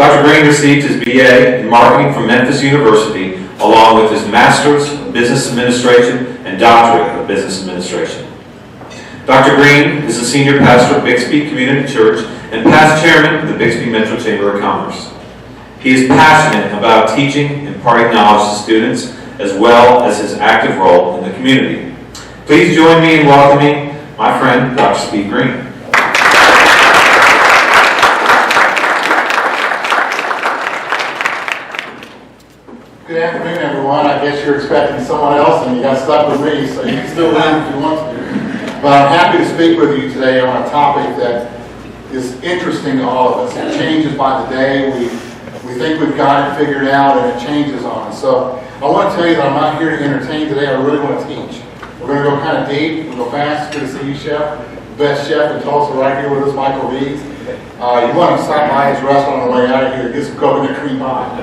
Dr. Green received his BA in Marketing from Memphis University, along with his Master's of Business Administration and Doctorate of Business Administration. Dr. Green is the Senior Pastor of Bixby Community Church and past Chairman of the Bixby Metro Chamber of Commerce. He is passionate about teaching and imparting knowledge to students, as well as his active role in the community. Please join me in welcoming my friend, Dr. Steve Green. Good afternoon, everyone. I guess you're expecting someone else and you got stuck with me, so you can still leave if you want to. But I'm happy to speak with you today on a topic that is interesting to all of us. It changes by the day. We think we've got it figured out, and it changes on us. So I want to tell you that I'm not here to entertain today. I really want to teach. We're going to go kind of deep. We'll go fast. It's good to see you, Chef. The best chef in Tulsa right here with us, Michael Reeds. You want to stop by his restaurant on the way out of here, get some coconut cream pie.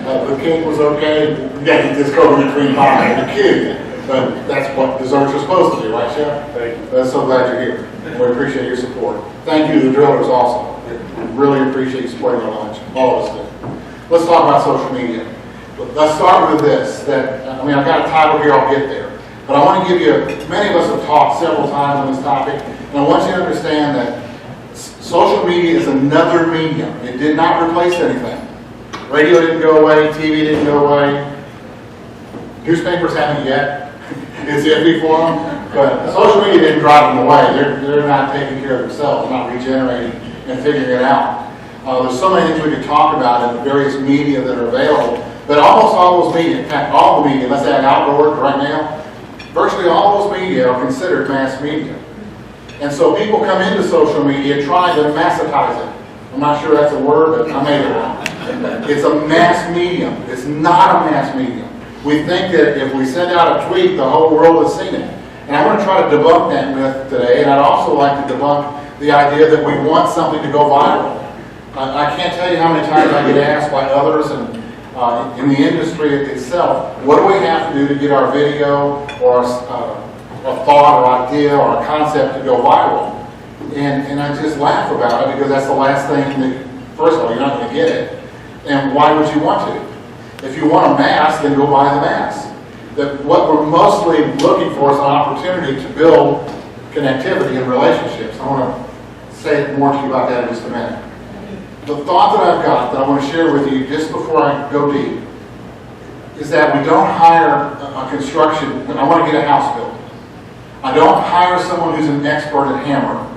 The cake was okay. You got to get this coconut cream pie. You're kidding. But that's what desserts are supposed to do, right, Chef? Thank you. I'm so glad you're here. We appreciate your support. Thank you to the drillers also. We really appreciate you supporting our lunch. All of us do. Let's talk about social media. Let's start with this. I've got a title here. I'll get there. But I want to give you, many of us have talked several times on this topic, and I want you to understand that social media is another medium. It did not replace anything. Radio didn't go away, TV didn't go away, newspapers haven't yet. It's iffy for them, but social media didn't drive them away. They're not taking care of themselves, not regenerating and figuring it out. There's so many things we could talk about in the various media that are available, but almost all those media, in fact all the media, let's say outdoor right now, virtually all those media are considered mass media. And so people come into social media trying to massitize it. I'm not sure that's a word, but I made it wrong. It's a mass medium. It's not a mass medium. We think that if we send out a tweet, the whole world has seen it. And I want to try to debunk that myth today, and I'd also like to debunk the idea that we want something to go viral. I can't tell you how many times I get asked by others and in the industry itself, what do we have to do to get our video or a thought or idea or a concept to go viral? And I just laugh about it because that's the last thing that, first of all, you're not going to get it. And why would you want to? If you want a mask, then go buy the mask. What we're mostly looking for is an opportunity to build connectivity and relationships. I want to say more to you about that in just a minute. The thought that I've got that I want to share with you just before I go deep is that we don't hire a construction, I want to get a house built. I don't hire someone who's an expert at hammer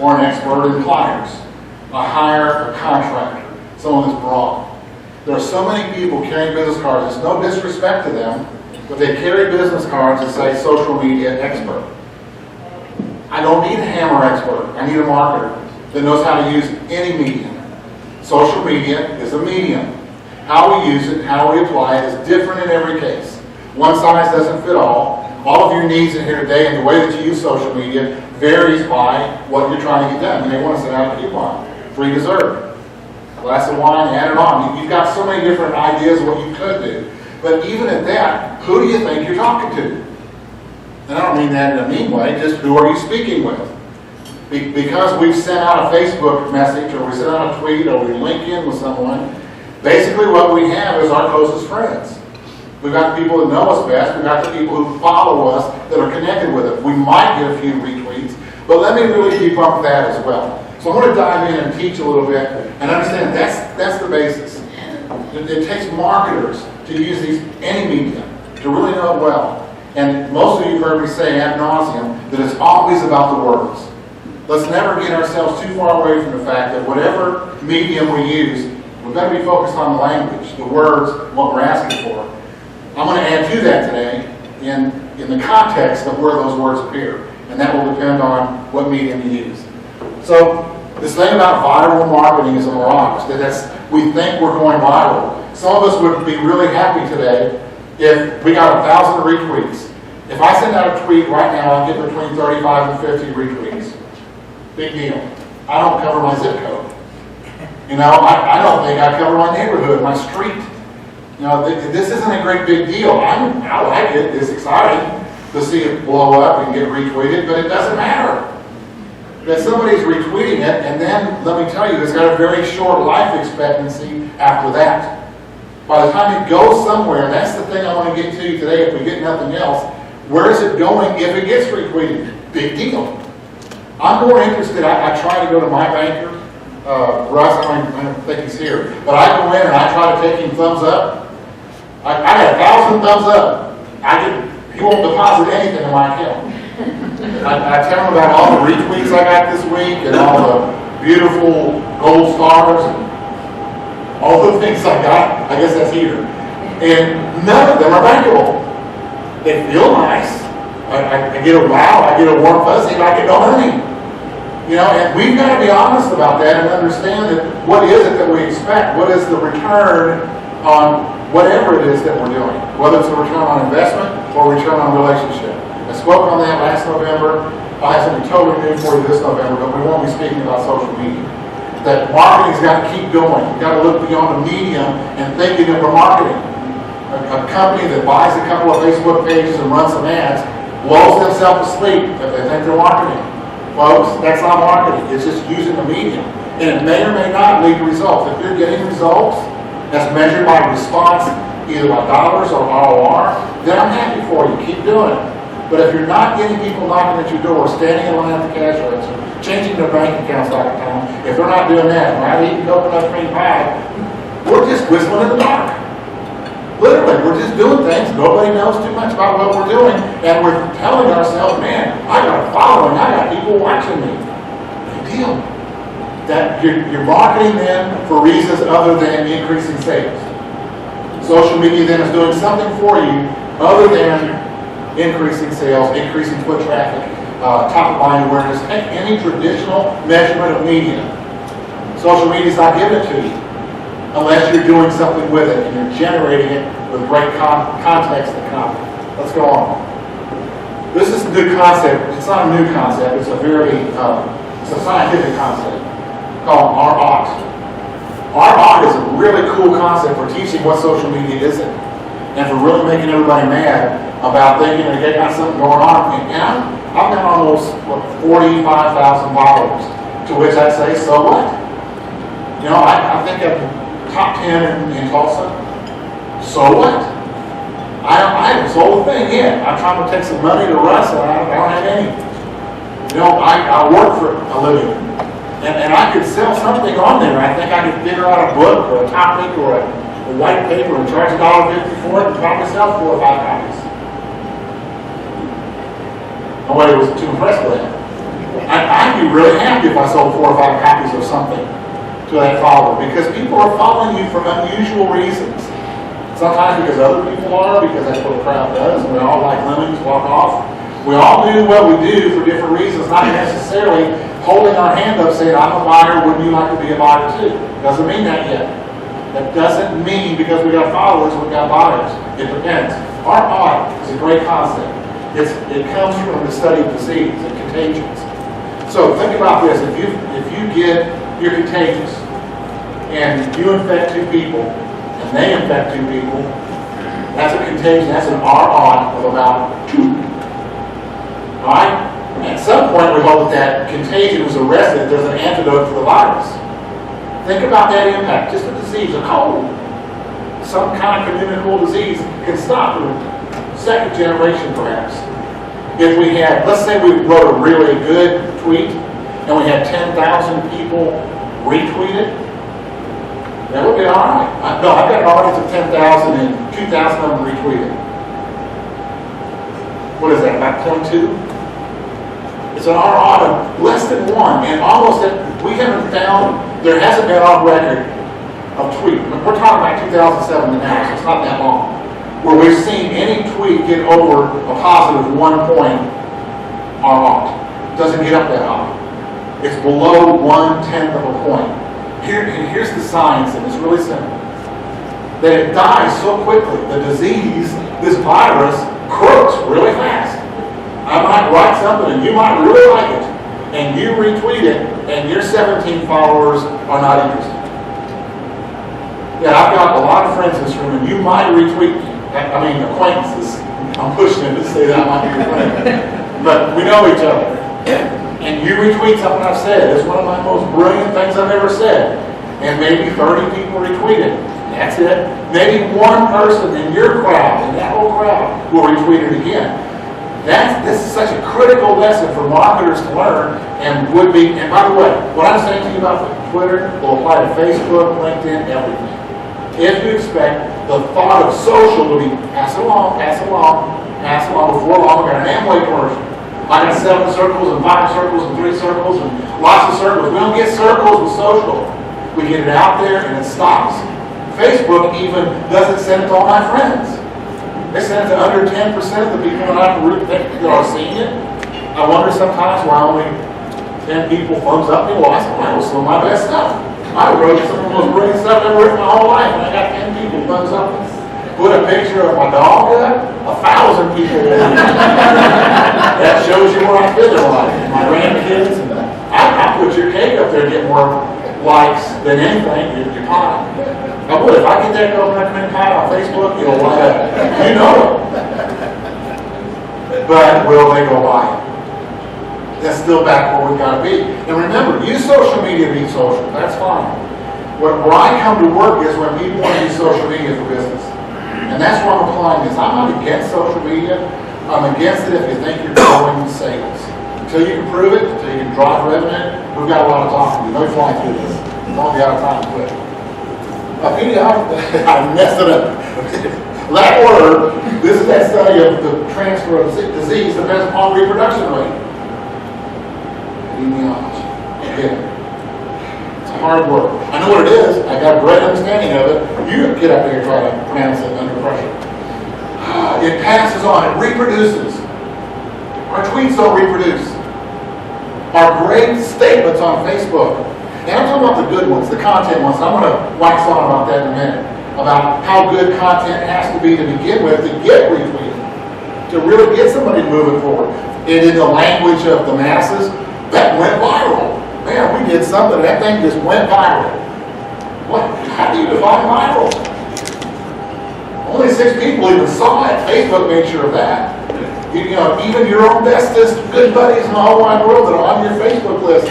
or an expert in pliers. I hire a contractor, someone that's broad. There are so many people carrying business cards, it's no disrespect to them, but they carry business cards that say social media expert. I don't need a hammer expert, I need a marketer that knows how to use any medium. Social media is a medium. How we use it, how we apply it is different in every case. One size doesn't fit all. All of your needs in here today and the way that you use social media varies by what you're trying to get done. You may want to send out a coupon, free dessert, a glass of wine, add it on. You've got so many different ideas of what you could do. But even at that, who do you think you're talking to? And I don't mean that in a mean way, just who are you speaking with? Because we've sent out a Facebook message or we sent out a tweet or we link in with someone, basically what we have is our closest friends. We've got the people that know us best. We've got the people who follow us that are connected with us. We might get a few retweets, but let me really debunk that as well. So I want to dive in and teach a little bit and understand that's the basis. It takes marketers to use any medium to really know it well. And most of you have heard me say ad nauseum that it's always about the words. Let's never get ourselves too far away from the fact that whatever medium we use, we better be focused on the language, the words, what we're asking for. I'm going to add to that today in the context of where those words appear. And that will depend on what medium you use. So this thing about viral marketing is a mirage. We think we're going viral. Some of us would be really happy today if we got 1,000 retweets. If I send out a tweet right now, I get between 35 and 50 retweets. Big deal. I don't cover my zip code. I don't think I cover my neighborhood, my street. This isn't a great big deal. I like it. It's exciting to see it blow up and get retweeted, but it doesn't matter. that somebody's retweeting it, and then, let me tell you, it's got a very short life expectancy after that. By the time it goes somewhere, and that's the thing I want to get to you today, if we get nothing else, where is it going if it gets retweeted? Big deal. I'm more interested, I try to go to my banker, Russ, I don't think he's here, but I go in and I try to take him thumbs up. I got 1,000 thumbs up. He won't deposit anything in my account. I tell him about all the retweets I got this week and all the beautiful gold stars and all the things I got. I guess that's here. And none of them are bankable. They feel nice. I get a wow, I get a warm fuzzy, but I get no money. You know, and we've got to be honest about that and understand that what is it that we expect? What is the return on whatever it is that we're doing? Whether it's a return on investment or return on relationship. I spoke on that last November. I have something totally new for you this November, but we won't be speaking about social media. That marketing's got to keep going. You've got to look beyond the medium and thinking of the marketing. A company that buys a couple of Facebook pages and runs some ads blows themselves asleep if they think they're marketing. Folks, that's not marketing. It's just using the medium. And it may or may not lead to results. If you're getting results that's measured by response, either by dollars or ROR, then I'm happy for you. Keep doing it. But if you're not getting people knocking at your door, standing in line at the cash register, changing their bank accounts all the time, if they're not doing that, right, eating coconut cream pie, we're just whistling in the dark. Literally, we're just doing things. Nobody knows too much about what we're doing, and we're telling ourselves, man, I got a following, I got people watching me. Big deal. That you're marketing them for reasons other than increasing sales. Social media then is doing something for you other than increasing sales, increasing foot traffic, top of mind awareness, any traditional measurement of media. Social media is not given to you unless you're doing something with it and you're generating it with great context and content. Let's go on. This is a good concept. It's not a new concept. It's a very it's a scientific concept called R-OT. R-OT is a really cool concept for teaching what social media isn't and for really making everybody mad about thinking that they got something going on. And I've got almost 45,000 followers, to which I say, so what? You know, I think I'm top 10 in Tulsa. So what? I haven't sold a thing yet. I'm trying to take some money to Russ and I don't have any. You know, I work for a living. And I could sell something on there. I think I could figure out a book or a topic or a white paper and charge $1.50 for it and probably sell 4 or 5 copies. Nobody was too impressed with that. I'd be really happy if I sold 4 or 5 copies of something to that follower because people are following you for unusual reasons. Sometimes because other people are, because that's what the crowd does, and we all like lemmings walk off. We all do what we do for different reasons, not necessarily holding our hand up saying, I'm a buyer, wouldn't you like to be a buyer too? Doesn't mean that yet. That doesn't mean because we got followers, we got buyers. It depends. Our art is a great concept. It comes from the study of disease and contagions. So think about this. You're contagious, and you infect 2 people, and they infect 2 people, that's a contagion. That's an R-OT of about 2. All right? At some point, we hope that contagion was arrested. There's an antidote for the virus. Think about that impact. Just a disease, a cold, some kind of communicable disease can stop the 2nd generation, perhaps. If we had, let's say we wrote a really good tweet, and we had 10,000 people retweet it, that would be all right. I've got an audience of 10,000 and 2,000 of them retweeted. What is that, about 0.2? It's an R-OT of less than 1, and almost we haven't found, there hasn't been on record of tweet. We're talking about 2007 to now, so it's not that long, where we've seen any tweet get over a positive 1 point R-OT. Doesn't get up that high. It's below 1/10 of a point. Here's the science, and it's really simple. That it dies so quickly. The disease, this virus, crooks really fast. I might write something and you might really like it, and you retweet it, and your 17 followers are not interested. Yeah, I've got a lot of friends in this room, and you might retweet me. I mean, acquaintances. I'm pushing it to say that I might be your friend. But we know each other. and you retweet something I've said, it's one of my most brilliant things I've ever said, and maybe 30 people retweet it. That's it. Maybe one person in your crowd, in that whole crowd, will retweet it again. This is such a critical lesson for marketers to learn, and would be, and by the way, what I'm saying to you about Twitter will apply to Facebook, LinkedIn, everything. If you expect the thought of social to be pass along, before long, we got an Amway commercial. I got 7 circles and 5 circles and 3 circles and lots of circles. We don't get circles with social. We get it out there and it stops. Facebook even doesn't send it to all my friends. They send it to under 10% of the people that are seeing it. I wonder sometimes why only 10 people thumbs up me. Well, I was some of my best stuff. I wrote some of the most brilliant stuff I've ever written my whole life, and I got 10 people thumbs up. Put a picture of my dog up, 1,000 people. That shows you where I fit in life. My grandkids, and I put your cake up there and get more likes than anything, your pie. I would. If I get that girl recommend pie on Facebook, it'll light up. You know it. But will they go buy it? That's still back where we've got to be. And remember, use social media to be social. That's fine. Where I come to work is when people want to use social media for business. And that's why I'm applying this. I'm not against social media. I'm against it if you think you're growing sales. Until you can prove it, until you can drive revenue, we've got a lot of talking to do. No flying through this. I'm going to be out of time quick. I messed it up. That word, this is that study of the transfer of disease depends upon reproduction rate. Epidemiology. Again, it's a hard word. I know what it is. I got a great understanding of it. You get up there and try to pronounce it under pressure. It passes on. It reproduces. Our tweets don't reproduce. Our great statements on Facebook. And I'm talking about the good ones, the content ones. I'm going to wax on about that in a minute. About how good content has to be to begin with to get retweeted. To really get somebody to move it forward. And in the language of the masses, that went viral. Man, we did something. That thing just went viral. What? How do you define viral? Only 6 people even saw it. Facebook made sure of that. You know, even your own bestest good buddies in the whole wide world that are on your Facebook list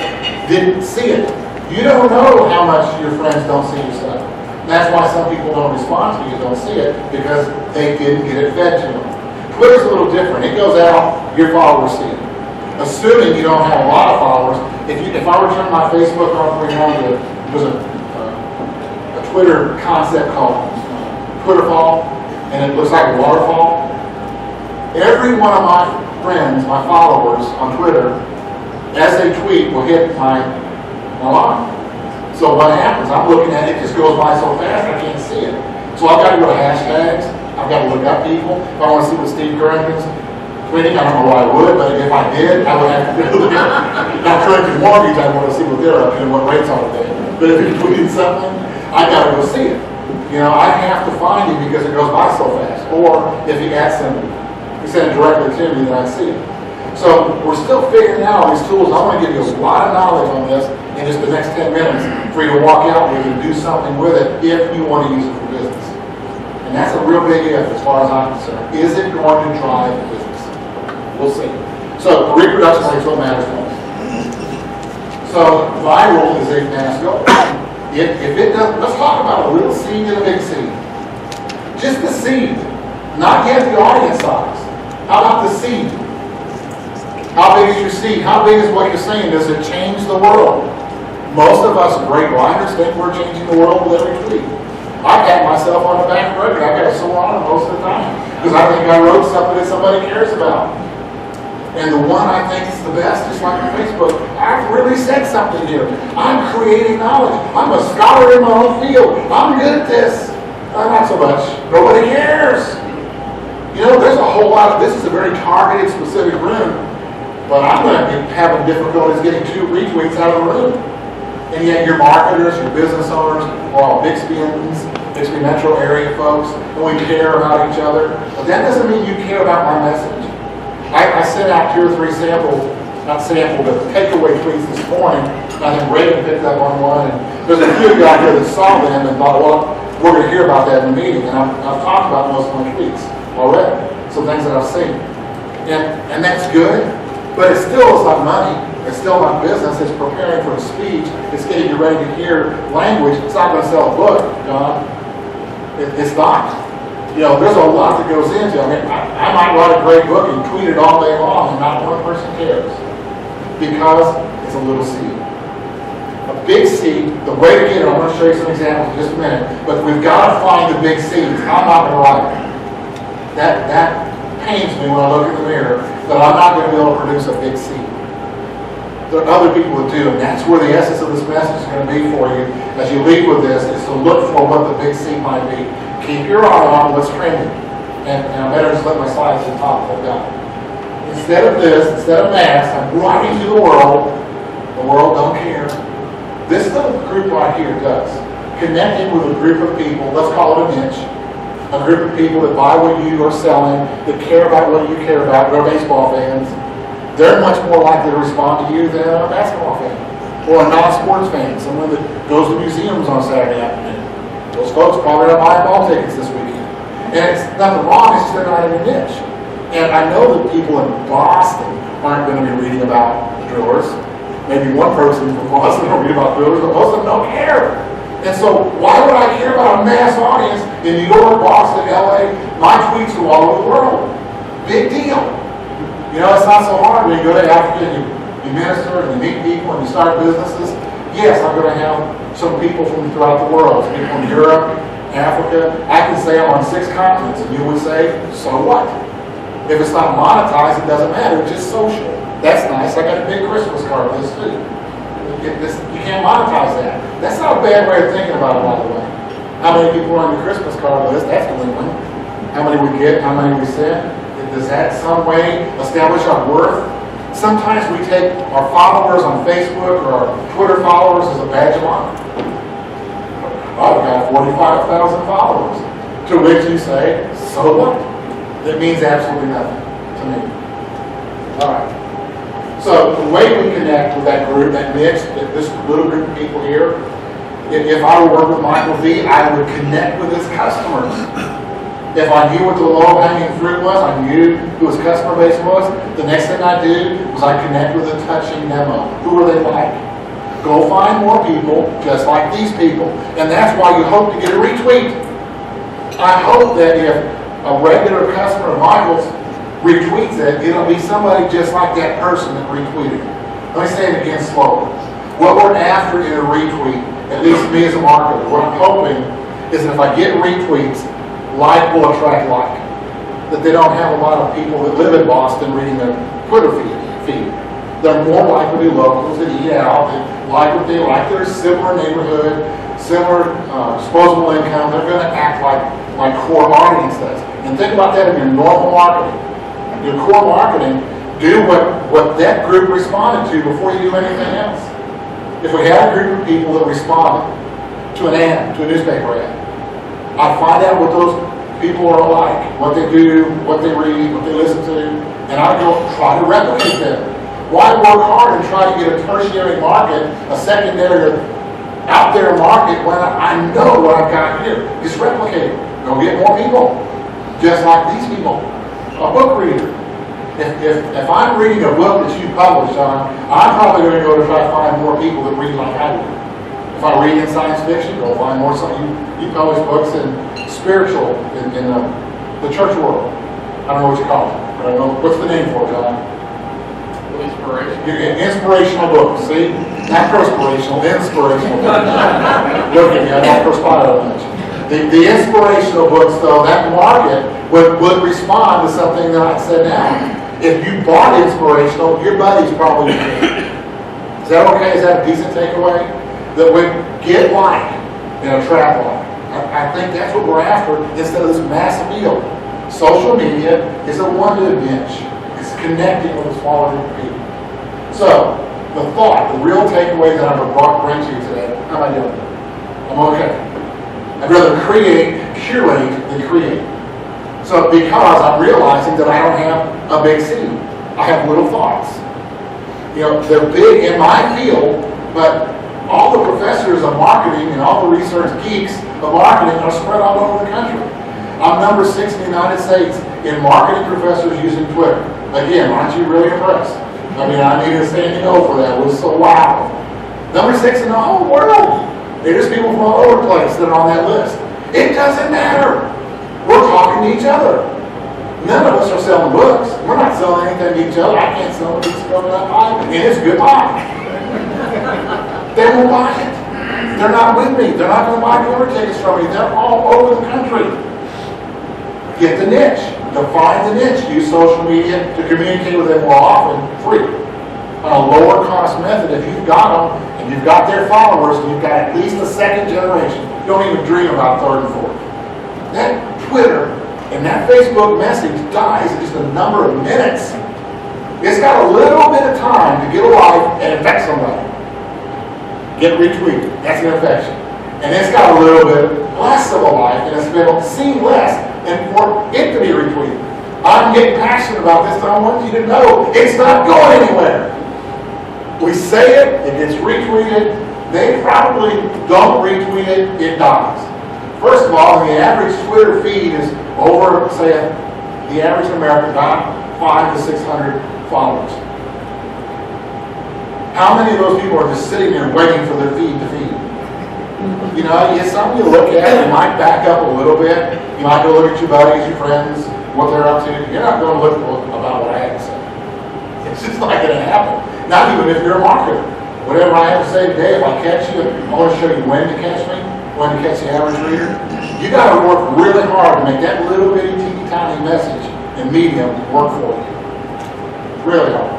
didn't see it. You don't know how much your friends don't see your stuff. And that's why some people don't respond to you, don't see it, because they didn't get it fed to them. Twitter's a little different. It goes out, your followers see it. Assuming you don't have a lot of followers, if I were to turn my Facebook on for you, there's a Twitter concept called Twitterfall, and it looks like a waterfall. Every one of my friends, my followers on Twitter, as they tweet, will hit my line. So what happens? I'm looking at it, it just goes by so fast I can't see it. So I've got to go to hashtags. I've got to look up people. If I want to see what Steve Currington's tweeting, I don't know why I would, but if I did, I would have to do it. Now Currington Mortgage, I want to see what they're up to and what rates are they. But if he's tweeting something, I got to go see it. You know, I have to find him because it goes by so fast. Or if he asks him, he sent it directly to me, then I see it. So we're still figuring out all these tools. I want to give you a lot of knowledge on this in just the next 10 minutes for you to walk out and you can do something with it if you want to use it for business. And that's a real big if as far as I'm concerned. Is it going to drive business? We'll see. So reproduction rate's what matters most. So viral is a fast goal. If it doesn't, let's talk about a little seed and a big seed. Just the seed, not yet the audience size. How about the seed? How big is your seed? How big is what you're saying? Does it change the world? Most of us great writers think we're changing the world with every tweet. I pat myself on the back record. I got a sore on it most of the time because I think I wrote something that somebody cares about. And the one I think is the best, just like on Facebook, I've really said something here. I'm creating knowledge. I'm a scholar in my own field. I'm good at this. Not so much. Nobody cares. You know, there's a whole lot of, this is a very targeted, specific room, but I'm going to be having difficulties getting 2 retweets out of the room. And yet your marketers, your business owners are all Bixbyans, Bixby metro area folks, and we care about each other. But that doesn't mean you care about my message. I sent out 2 or 3 but takeaway tweets this morning. I think Reagan picked up on one, and there's a few out there that saw them and thought, well, we're going to hear about that in the meeting. And I've talked about most of my tweets already, some things that I've seen. And that's good. But it still is not money. It's still not business. It's preparing for a speech. It's getting you ready to hear language. It's not going to sell a book, John. It's not. You know, there's a lot that goes into it. I mean, I might write a great book and tweet it all day long, and not one person cares. Because it's a little seed. A big seed, the way to get it, I'm going to show you some examples in just a minute, but we've got to find the big seeds. I'm not going to write it. That pains me when I look in the mirror that I'm not going to be able to produce a big seed. There are other people that do, and that's where the essence of this message is going to be for you as you leave with this, is to look for what the big seed might be. Keep your eye on what's trending. And I better just let my slides to the top of that. Instead of this, instead of mass, I'm writing to the world don't care. This little group right here does. Connecting with a group of people, let's call it a niche, a group of people that buy what you are selling, that care about what you care about, they're baseball fans. They're much more likely to respond to you than a basketball fan or a non-sports fan, someone that goes to museums on Saturday afternoon. Those folks probably are buying ball tickets this weekend. And it's nothing wrong, it's just they're not in your niche. And I know that people in Boston aren't going to be reading about the drillers. Maybe one person from Boston will read about drillers, but most of them don't care. And so why would I care about a mass audience in New York, Boston, LA? My tweets are all over the world. Big deal. You know, it's not so hard when you go to Africa and you minister and you meet people and you start businesses. Yes, I'm going to have some people from throughout the world, people from Europe, Africa. I can say I'm on 6 continents, and you would say, so what? If it's not monetized, it doesn't matter. It's just social. That's nice. I got a big Christmas card list too. You can't monetize that. That's not a bad way of thinking about it, by the way. How many people are on the Christmas card list? That's delinquent. How many we get? How many we send? Does that in some way establish our worth? Sometimes we take our followers on Facebook or our Twitter followers as a badge of honor. I've got 45,000 followers. To which you say, so what? That means absolutely nothing to me. All right. So the way we connect with that group, that niche, this little group of people here, if I were to work with Michael V, I would connect with his customers. If I knew what the low-hanging fruit was, I knew who his customer base was, the next thing I did was I connect with a touching demo. Who are they like? Go find more people just like these people. And that's why you hope to get a retweet. I hope that if a regular customer of Michael's retweets it, it'll be somebody just like that person that retweeted it. Let me say it again slowly. What we're after in a retweet, at least me as a marketer, what I'm hoping is that if I get retweets, like will attract like. That they don't have a lot of people that live in Boston reading their Twitter feed. They're more likely to be locals that eat out, that like what they like. They're similar neighborhood, similar disposable income. They're going to act like core audience does. And think about that in your normal marketing. Your core marketing, do what that group responded to before you do anything else. If we had a group of people that responded to an ad, to a newspaper ad, I find out what those people are like, what they do, what they read, what they listen to, and I go try to replicate them. Why work hard and try to get a tertiary market, a secondary out there market when I know what I've got here? Just replicate it. Go get more people, just like these people. A book reader. If I'm reading a book that you published on, I'm probably going to go to try to find more people that read like I do. If I read in science fiction, go find more. You publish books in spiritual, in the church world. I don't know what you call it. I don't know. What's the name for it, John? Inspirational books. See? Not perspirational, inspirational books. Looking at that perspire much. The inspirational books, though, that market would respond to something that I said now. If you bought inspirational, your buddies probably would. Is that okay? Is that a decent takeaway? That would get like and attract like. I think that's what we're after instead of this massive deal. Social media is a one-to niche. It's connecting with a smaller group of people. So, the thought, the real takeaway that I'm going to bring to you today, how am I doing? I'm okay. I'd rather curate than create. So, because I'm realizing that I don't have a big seed. I have little thoughts. You know, they're big in my field, but all the professors of marketing and all the research geeks of marketing are spread all over the country. I'm number 6 in the United States in marketing professors using Twitter. Again, aren't you really impressed? I mean, I need a standing O for that. It was so loud. Number 6 in the whole world. There's people from all over the place that are on that list. It doesn't matter. We're talking to each other. None of us are selling books. We're not selling anything to each other. I can't sell a piece of coconut pie, and it's good pie. They won't buy it. They're not with me. They're not going to buy dinner tickets from me. They're all over the country. Get the niche. Define the niche. Use social media to communicate with them more often, free. On a lower cost method, if you've got them, and you've got their followers, and you've got at least a second generation, you don't even dream about third and fourth. That Twitter and that Facebook message dies in just a number of minutes. It's got a little bit of time to get alive and infect somebody. Get retweeted. That's an infection. And it's got a little bit less of a life, and it's been seen less, and for it to be retweeted. I'm getting passionate about this, and I want you to know it's not going anywhere. We say it, it gets retweeted. They probably don't retweet it, it dies. First of all, the average Twitter feed is over, say, the average American got 500 to 600 followers. How many of those people are just sitting there waiting for their feed to feed? You know, it's something you look at, you might back up a little bit. You might go look at your buddies, your friends, what they're up to. You're not going to look about what I have to say. It's just not going to happen. Not even if you're a marketer. Whatever I have to say today, if I catch you, I want to show you when to catch me, when to catch the average reader. You got to work really hard to make that little bitty teeny tiny message and medium work for you. Really hard.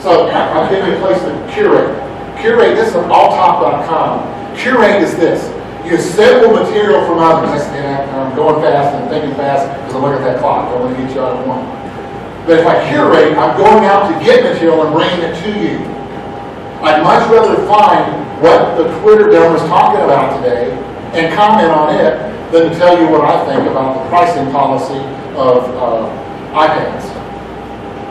So I'll give you a place to curate. Curate, this is on alltop.com. Curate is this. You assemble material from others. I'm going fast and thinking fast because I look at that clock. I want to get you out of one. But if I curate, I'm going out to get material and bringing it to you. I'd much rather find what the Twitter dome was talking about today and comment on it than to tell you what I think about the pricing policy of iPads.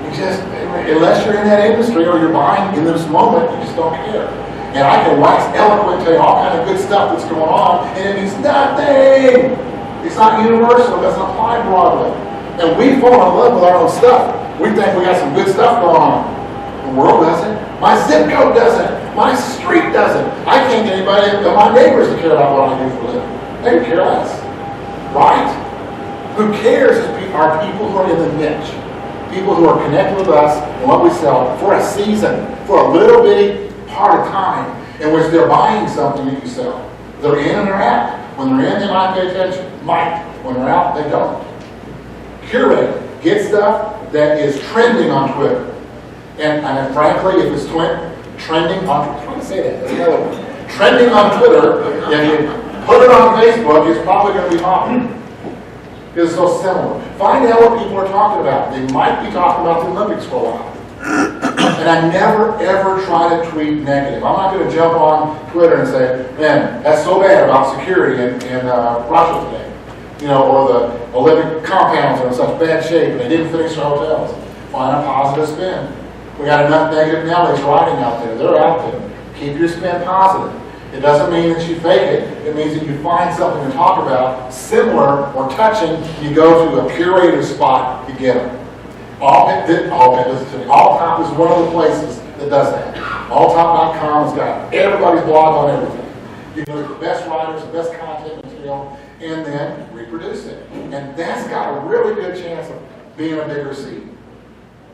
You just, unless you're in that industry or you're buying in this moment, you just don't care. And I can wax eloquent, tell you all kind of good stuff that's going on, and it means nothing. It's not universal. It doesn't apply broadly. And we fall in love with our own stuff. We think we got some good stuff going on. The world doesn't. My zip code doesn't. My street doesn't. I can't get anybody, my neighbors, to care about what I do for a living. They could care less. Right? Who cares are people who are in the niche. People who are connected with us and what we sell for a season, for a little bitty part of time in which they're buying something that you sell. They're in and they're out. When they're in, they might pay attention. Might. When they're out, they don't. Curate. Get stuff that is trending on Twitter. And frankly, if it's trending on Twitter, I'm trying to say that. That's another one. Trending on Twitter, and you put it on Facebook, it's probably going to be popular. Because it's so similar. Find out what people are talking about. They might be talking about the Olympics for a while. And I never, ever try to tweet negative. I'm not going to jump on Twitter and say, man, that's so bad about security in Russia today. You know, or the Olympic compounds are in such bad shape and they didn't finish their hotels. Find a positive spin. We got enough negative Nellies riding out there. They're out there. Keep your spin positive. It doesn't mean that you fake it. It means that you find something to talk about similar or touching. You go to a curated spot to get them. Alltop is one of the places that does that. Alltop.com has got everybody's blog on everything. You can look at the best writers, the best content material, and then reproduce it. And that's got a really good chance of being a bigger seed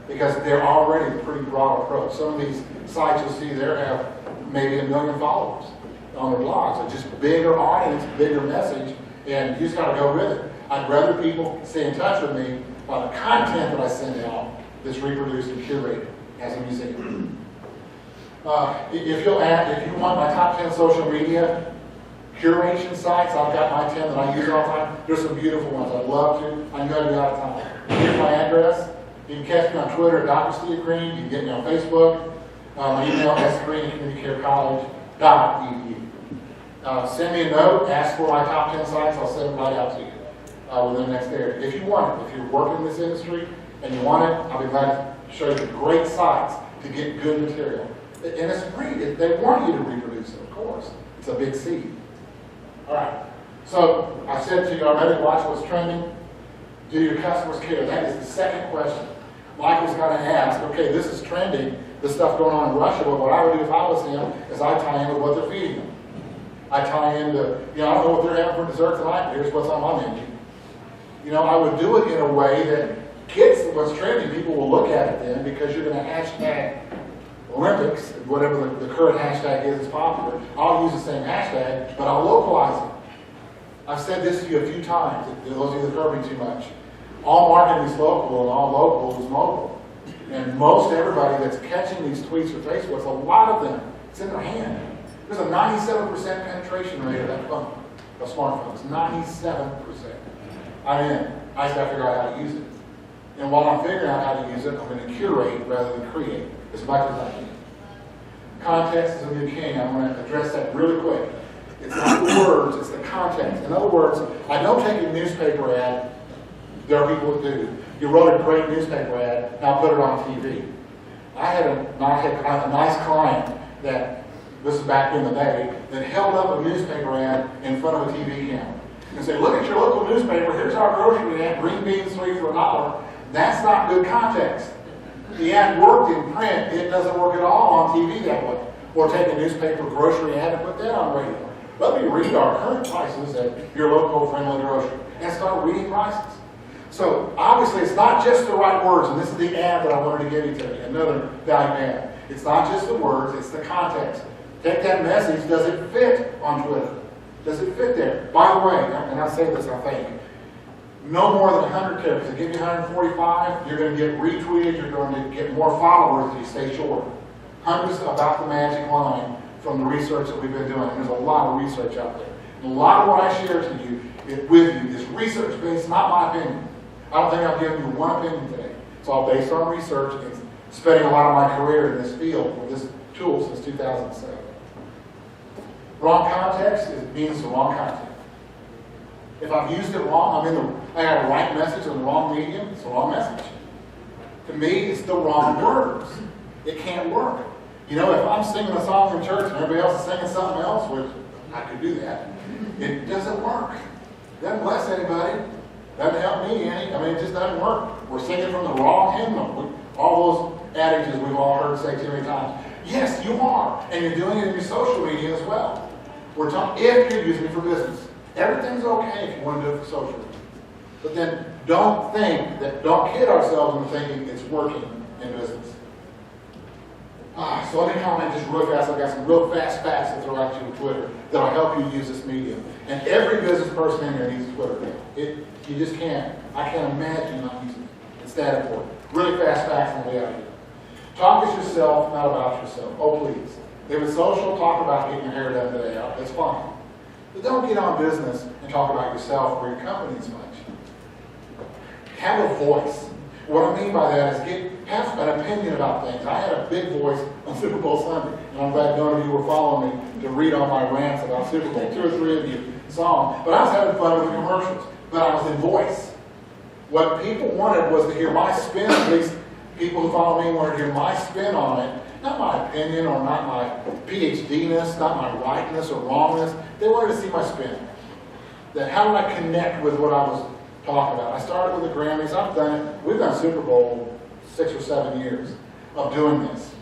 because they're already a pretty broad approach. Some of these sites you'll see there have maybe 1 million followers on their blogs. It's just bigger audience, bigger message, and you just got to go with it. Want rather people stay in touch with me by the content that I send out that's reproduced and curated as a museum. If you want my top 10 social media curation sites, I've got my 10 that I use all the time. There's some beautiful ones. I'd love to. I'm going to be out of time. Here's my address. You can catch me on Twitter at Dr. Steve Green. You can get me on Facebook. My email sgreen@communitycarecollege.edu. Send me a note. Ask for my top 10 sites. I'll send them right out to you within the next day. If you want it, if you're working in this industry and you want it, I'll be glad to show you great sites to get good material. And it's free. They want you to reproduce it, of course. It's a big seed. All right. So I said to you already, watch what's trending. Do your customers care? That is the second question. Michael's got to ask, okay, this is trending, this stuff going on in Russia, but what I would do if I was him is I tie in with what they're feeding them. I tie into, I don't know what they're having for dessert tonight, but here's what's on my menu. I would do it in a way that kids, what's trending, people will look at it then, because you're going to hashtag Olympics, whatever the current hashtag is that's popular. I'll use the same hashtag, but I'll localize it. I've said this to you a few times. Those of you that heard me too much. All marketing is local, and all local is mobile. And most everybody that's catching these tweets or Facebooks, a lot of them, it's in their hand. There's a 97% penetration rate of that phone, of smartphones. 97%. I'm in. I just got to figure out how to use it. And while I'm figuring out how to use it, I'm going to curate rather than create as much as I can. Context is a new king. I'm going to address that really quick. It's not the words, it's the context. In other words, I don't take a newspaper ad. There are people that do. You wrote a great newspaper ad, now put it on TV. I had a nice client that, this is back in the day, that held up a newspaper ad in front of a TV camera and said, look at your local newspaper, here's our grocery ad, green beans 3 for $1. That's not good context. The ad worked in print, it doesn't work at all on TV that way. Or take a newspaper grocery ad and put that on radio. Let me read our current prices at your local friendly grocery and start reading prices. So obviously it's not just the right words, and this is the ad that I wanted to give you today, another value ad. It's not just the words, it's the context. Take that message, does it fit on Twitter? Does it fit there? By the way, and I say this, I think, no more than 100 characters. If you give you 145, you're going to get retweeted, you're going to get more followers if you stay short. Hundreds about the magic line from the research that we've been doing. And there's a lot of research out there. And a lot of what I share to you, with you, is research-based, not my opinion. I don't think I've given you one opinion today. It's all based on research and spending a lot of my career in this field with this tool since 2007. Wrong context means the wrong content. If I've used it wrong, I got a right message in the wrong medium, it's the wrong message. To me, it's the wrong words. It can't work. If I'm singing a song in church and everybody else is singing something else, which I could do that, it doesn't work. It doesn't bless anybody. Doesn't help me any. It just doesn't work. We're singing from the wrong hymnal. All those adages we've all heard say too many times. Yes, you are. And you're doing it in your social media as well. We're talking if you're using it for business. Everything's okay if you want to do it for social media. But then don't kid ourselves into thinking it's working in business. So let me comment just real fast. I've got some real fast facts to throw at you with Twitter that'll help you use this medium. And every business person in here needs a Twitter account. You just can't. I can't imagine not using it. It's that important. Really fast facts on the way out here. Talk as yourself, not about yourself. Oh, please. If it's social, talk about getting your hair done today. That's fine. But don't get on business and talk about yourself or your company as much. Have a voice. What I mean by that is have an opinion about things. I had a big voice on Super Bowl Sunday, and I'm glad none of you were following me to read all my rants about Super Bowl. 2 or 3 of you saw them. But I was having fun with the commercials. But I was in voice. What people wanted was to hear my spin, at least people who follow me wanted to hear my spin on it. Not my opinion or not my PhD-ness, not my rightness or wrongness. They wanted to see my spin. That how did I connect with what I was talking about? I started with the Grammys. I've done it. We've done Super Bowl 6 or 7 years of doing this.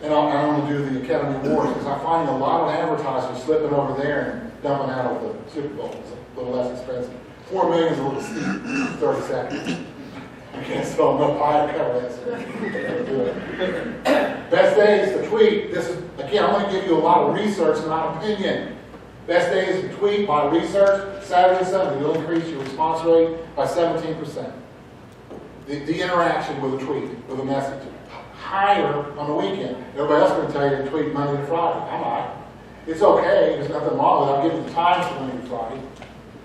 And I want to do the Academy Awards because I find a lot of advertisers slipping over there and dumping out of the Super Bowl. It's a little less expensive. $4 million is a little steep. 30 seconds. I can't sell enough pie to cover that. Best days to tweet. This is, again, I'm going to give you a lot of research, not opinion. Best days to tweet by research, Saturday and Sunday. You'll increase your response rate by 17%. The interaction with a tweet, with a message. Higher on the weekend. Everybody else is going to tell you to tweet Monday to Friday. I'm not. It's okay. There's nothing wrong with it. I'll give you the times for Monday to Friday.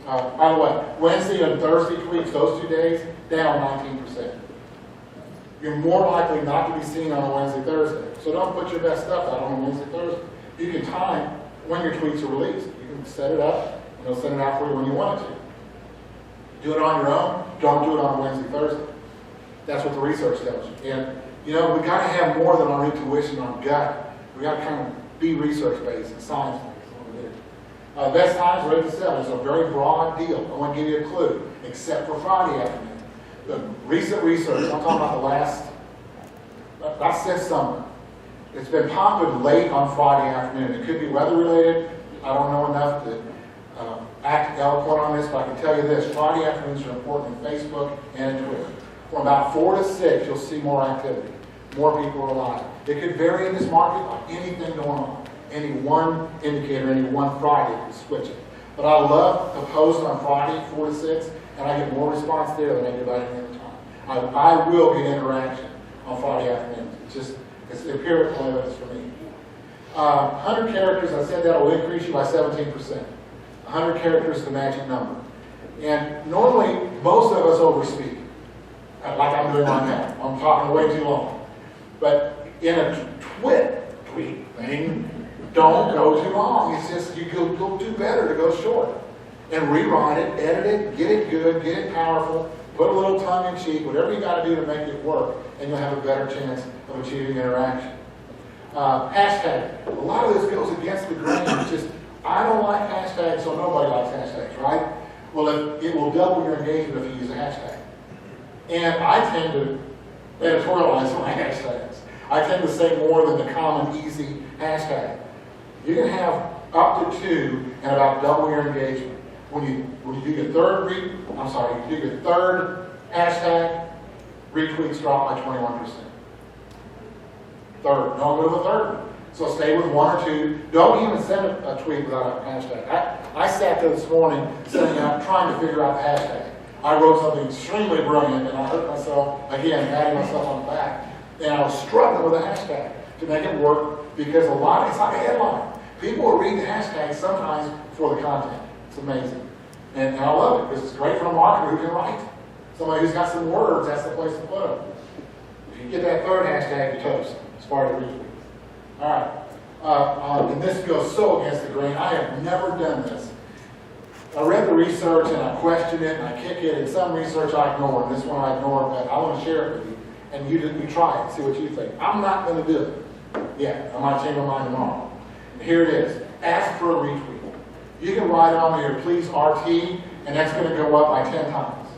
By the way, Wednesday and Thursday tweets, those 2 days, down 19%. You're more likely not to be seen on a Wednesday, Thursday. So don't put your best stuff out on a Wednesday, Thursday. You can time when your tweets are released. You can set it up, and it'll send it out for you when you want it to. Do it on your own. Don't do it on Wednesday, Thursday. That's what the research tells you. And, we got to have more than our intuition, our gut. We got to kind of be research-based and science-based. Best times are 8 to 7. It's a very broad deal. I want to give you a clue, except for Friday afternoon. the recent research, I'm talking about that's since summer. It's been popping late on Friday afternoon. It could be weather related. I don't know enough to act eloquent on this, but I can tell you this. Friday afternoons are important in Facebook and in Twitter. From about 4 to 6, you'll see more activity. More people are alive. It could vary in this market like anything going on. Any one indicator, any one Friday can switch it. But I love to post on Friday, 4 to 6, and I get more response there than I do by any other time. I will get interaction on Friday afternoons. It's the empirical evidence for me. 100 characters, I said that will increase you by 17%. 100 characters is the magic number. And normally, most of us overspeak, like I'm doing right now. I'm talking way too long. But in a tweet thing, don't go too long. It's just, you'll do better to go short. And rewrite it, edit it, get it good, get it powerful, put a little tongue in cheek, whatever you got to do to make it work, and you'll have a better chance of achieving interaction. Hashtag. A lot of this goes against the grain. It's just, I don't like hashtags, so nobody likes hashtags, right? Well, it will double your engagement if you use a hashtag. And I tend to editorialize my hashtags. I tend to say more than the common, easy hashtag. You can have up to 2 and about double your engagement. When you do your third hashtag, retweets drop by 21%. Third, don't go to the third one. So stay with 1 or 2. Don't even send a tweet without a hashtag. I sat there this morning setting up, trying to figure out the hashtag. I wrote something extremely brilliant, and I hurt myself, again, patting myself on the back. And I was struggling with a hashtag to make it work because it's like a headline. People will read the hashtag sometimes for the content. It's amazing. And I love it because it's great for a marketer who can write. Somebody who's got some words, that's the place to put them. If you get that third hashtag, you're toast as far as retweets. All right. And this goes so against the grain. I have never done this. I read the research and I question it and I kick it, and some research I ignore, and this one I ignore, but I want to share it with you. And you try it, see what you think. I'm not going to do it. Yeah, I might change my mind tomorrow. And here it is. Ask for a retweet. You can write on here, please RT, and that's going to go up by 10 times.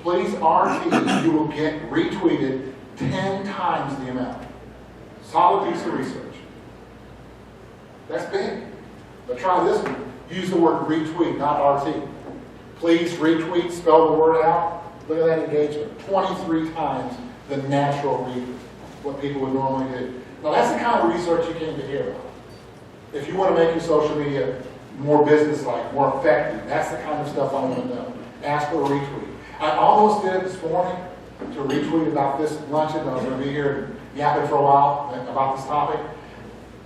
Please RT, you will get retweeted 10 times the amount. Solid piece of research. That's big. But try this one. Use the word retweet, not RT. Please retweet, spell the word out. Look at that engagement. 23 times the natural retweet, what people would normally do. Now that's the kind of research you came to hear about. If you want to make your social media more business-like, more effective, that's the kind of stuff I want to know. Ask for a retweet. I almost did it this morning to retweet about this luncheon. I was going to be here yapping for a while about this topic,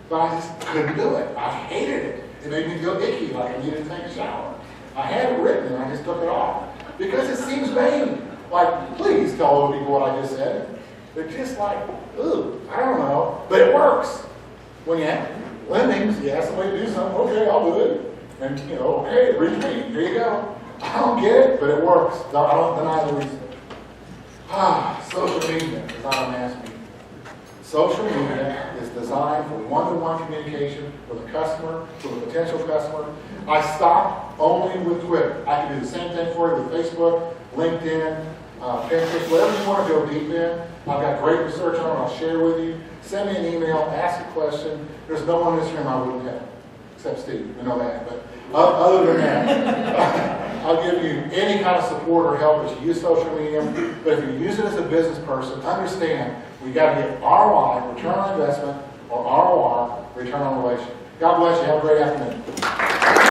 but I just couldn't do it. I hated it. It made me feel icky, like I needed to take a shower. I had it written and I just took it off because it seems vain. Like, please tell other people what I just said. They're just like, ooh, I don't know, but it works. When you have lemmings, you ask somebody to do something, okay, I'll do it. And, okay, retweet, here you go. I don't get it, but it works. I don't deny the reason. Social media is not a mass media. Social media is designed for one-to-one communication with a customer, with a potential customer. I stopped only with Twitter. I can do the same thing for you with Facebook, LinkedIn, Pinterest, whatever you want to go deep in. I've got great research on it. I'll share with you. Send me an email, ask a question. There's no one in this room I wouldn't help, except Steve. I know that. But other than that, I'll give you any kind of support or help as you use social media. But if you use it as a business person, understand we got to get ROI, return on investment, or ROR, return on relation. God bless you. Have a great afternoon.